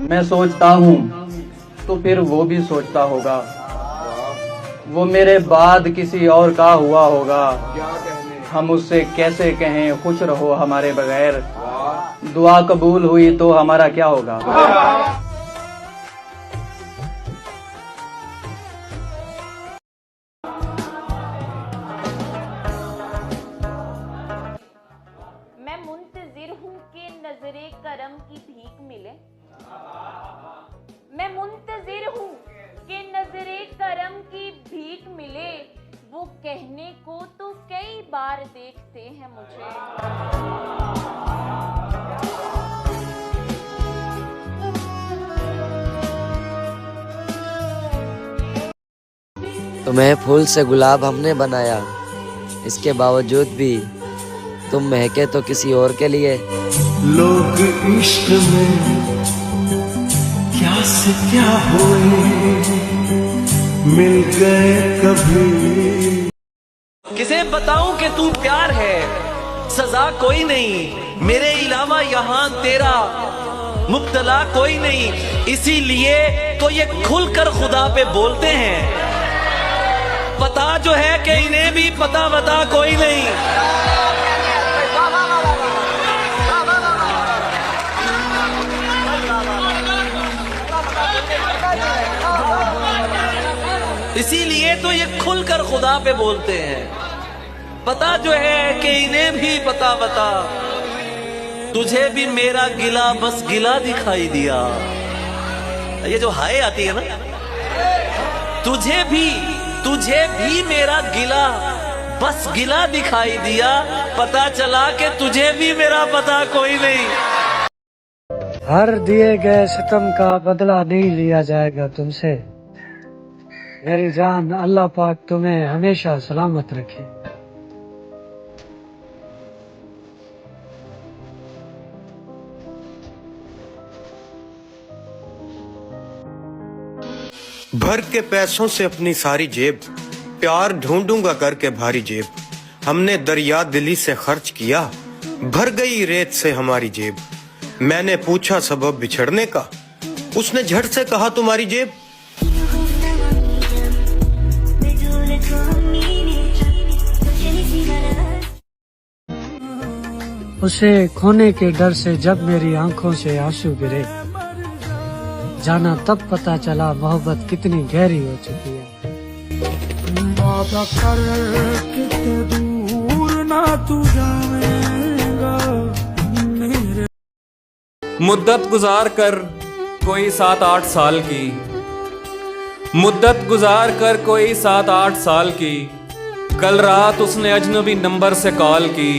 मैं सोचता हूँ तो फिर वो भी सोचता होगा, वो मेरे बाद किसी और का हुआ होगा। हम उससे कैसे कहें खुश रहो हमारे बगैर, दुआ कबूल हुई तो हमारा क्या होगा। मैं मुंतजिर हूँ कि नजरे करम की भीख मिले। मैं मुंतजिर हूँ कि नजरे करम की भीख मिले। वो कहने को तो कई बार देखते हैं मुझे। तुम्हें फूल से गुलाब हमने बनाया, इसके बावजूद भी तुम महके तो किसी और के लिए। लोग इश्क में क्या से क्या हुए, मिल गए कभी। किसे बताऊं कि तू प्यार है, सजा कोई नहीं, मेरे अलावा यहाँ तेरा मुब्तला कोई नहीं। इसीलिए तो ये खुलकर खुदा पे बोलते हैं, पता जो है कि इन्हें भी पता बता कोई नहीं। इसीलिए तो ये खुलकर खुदा पे बोलते हैं, पता जो है कि इन्हें भी पता बता। तुझे भी मेरा गिला बस गिला दिखाई दिया। ये जो हाय आती है ना, तुझे भी मेरा गिला बस गिला दिखाई दिया। पता चला कि तुझे भी मेरा पता कोई नहीं। हर दिए गए सितम का बदला नहीं लिया जाएगा तुमसे। मेरी जान, अल्लाह पाक तुम्हें हमेशा सलामत रखे। भर के पैसों से अपनी सारी जेब, प्यार ढूंढूंगा करके भारी जेब। हमने दरिया दिली से खर्च किया, भर गई रेत से हमारी जेब। मैंने पूछा सबब बिछड़ने का, उसने झट से कहा तुम्हारी जेब। उसे खोने के डर से जब मेरी आंखों से आंसू गिरे, जाना तब पता चला मोहब्बत कितनी गहरी हो चुकी है। वादा कर कितने दूर ना तू जाएगा मेरे। मुद्दत गुजार कर कोई 7-8 साल की, मुद्दत गुजार कर कोई 7-8 साल की। कल रात उसने अजनबी नंबर से कॉल की।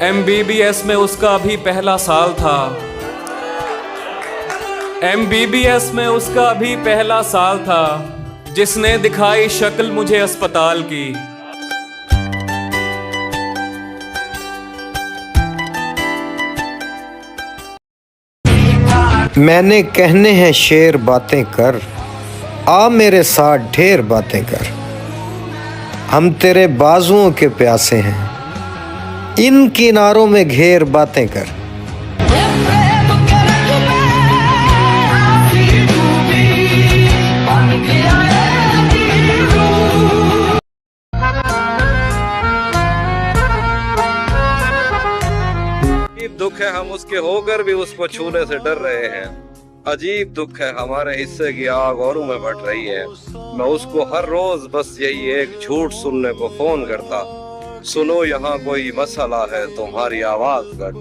MBBS में उसका भी पहला साल था, MBBS में उसका भी पहला साल था। जिसने दिखाई शक्ल मुझे अस्पताल की। मैंने कहने हैं शेर बातें कर, आ मेरे साथ ढेर बातें कर। हम तेरे बाजुओं के प्यासे हैं, इन किनारों में घेर बातें कर। दुख है हम उसके होकर भी उसको छूने से डर रहे हैं। अजीब दुख है हमारे हिस्से की आग औरों में बढ़ रही है। मैं उसको हर रोज बस यही एक झूठ सुनने को फोन करता, सुनो यहाँ कोई मसला है तुम्हारी आवाज कर।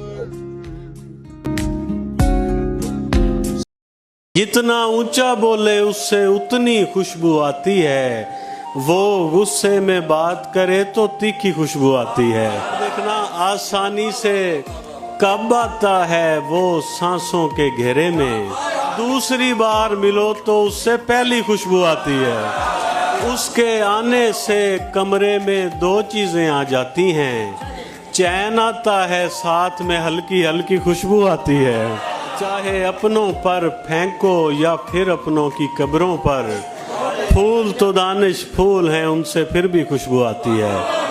जितना ऊंचा बोले उससे उतनी खुशबू आती है। वो गुस्से में बात करे तो तीखी खुशबू आती है। देखना आसानी से कब आता है वो सांसों के घेरे में। दूसरी बार मिलो तो उससे पहली खुशबू आती है। उसके आने से कमरे में 2 चीजें आ जाती हैं। चैन आता है, साथ में हल्की हल्की खुशबू आती है। चाहे अपनों पर फेंको या फिर अपनों की कब्रों पर, फूल तो दानिश फूल हैं, उनसे फिर भी खुशबू आती है।